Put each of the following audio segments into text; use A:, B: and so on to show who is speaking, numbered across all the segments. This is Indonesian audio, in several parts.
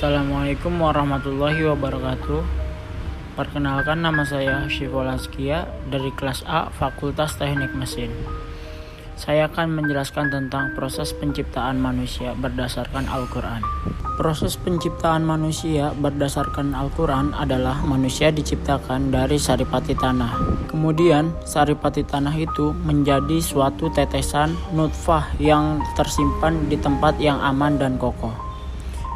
A: Assalamualaikum warahmatullahi wabarakatuh. Perkenalkan, nama saya Syiful Askia dari kelas A Fakultas Teknik Mesin. Saya akan menjelaskan tentang proses penciptaan manusia berdasarkan Al-Quran. Proses penciptaan manusia berdasarkan Al-Quran adalah manusia diciptakan dari saripati tanah. Kemudian saripati tanah itu menjadi suatu tetesan nutfah yang tersimpan di tempat yang aman dan kokoh.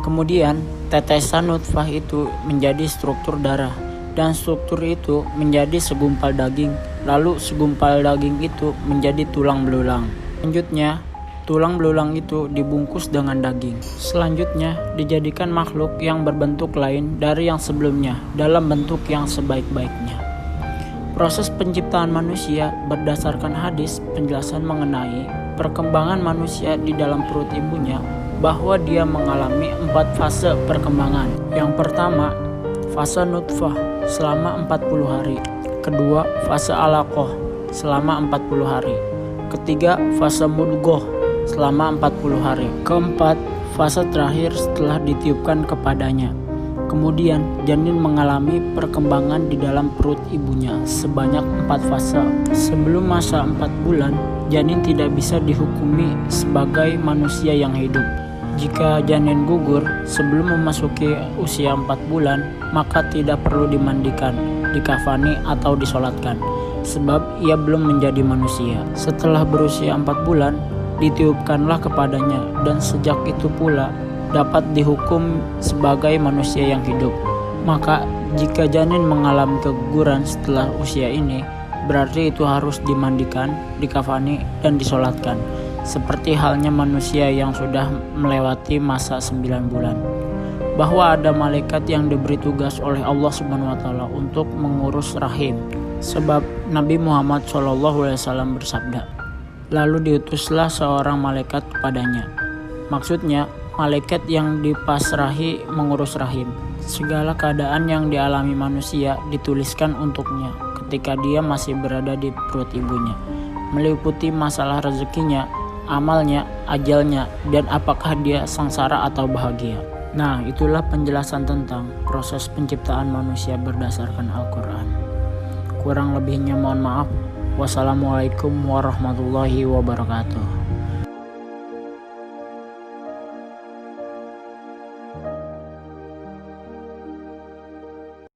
A: Kemudian tetesan nutfah itu menjadi struktur darah, dan struktur itu menjadi segumpal daging, lalu segumpal daging itu menjadi tulang belulang. Selanjutnya, tulang belulang itu dibungkus dengan daging. Selanjutnya, dijadikan makhluk yang berbentuk lain dari yang sebelumnya dalam bentuk yang sebaik-baiknya. Proses penciptaan manusia berdasarkan hadis penjelasan mengenai perkembangan manusia di dalam perut ibunya, bahwa dia mengalami 4 fase perkembangan. Yang pertama, fase nutfah selama 40 hari. Kedua, fase alaqah selama 40 hari. Ketiga, fase mudghah selama 40 hari. Keempat, fase terakhir setelah ditiupkan kepadanya. Kemudian janin mengalami perkembangan di dalam perut ibunya sebanyak 4 fase. Sebelum masa 4 bulan, janin tidak bisa dihukumi sebagai manusia yang hidup. Jika janin gugur sebelum memasuki usia 4 bulan, maka tidak perlu dimandikan, dikafani atau disolatkan, sebab ia belum menjadi manusia. Setelah berusia 4 bulan, ditiupkanlah kepadanya, dan sejak itu pula dapat dihukum sebagai manusia yang hidup. Maka jika janin mengalami keguguran setelah usia ini, berarti itu harus dimandikan, dikafani, dan disolatkan, seperti halnya manusia yang sudah melewati masa 9 bulan. Bahwa ada malaikat yang diberi tugas oleh Allah SWT untuk mengurus rahim, sebab Nabi Muhammad SAW bersabda, lalu diutuslah seorang malaikat kepadanya. Maksudnya, malaikat yang dipasrahi mengurus rahim. Segala keadaan yang dialami manusia dituliskan untuknya ketika dia masih berada di perut ibunya, meliputi masalah rezekinya, amalnya, ajalnya, dan apakah dia sengsara atau bahagia. Nah, itulah penjelasan tentang proses penciptaan manusia berdasarkan Al-Quran. Kurang lebihnya mohon maaf. Wassalamualaikum warahmatullahi wabarakatuh.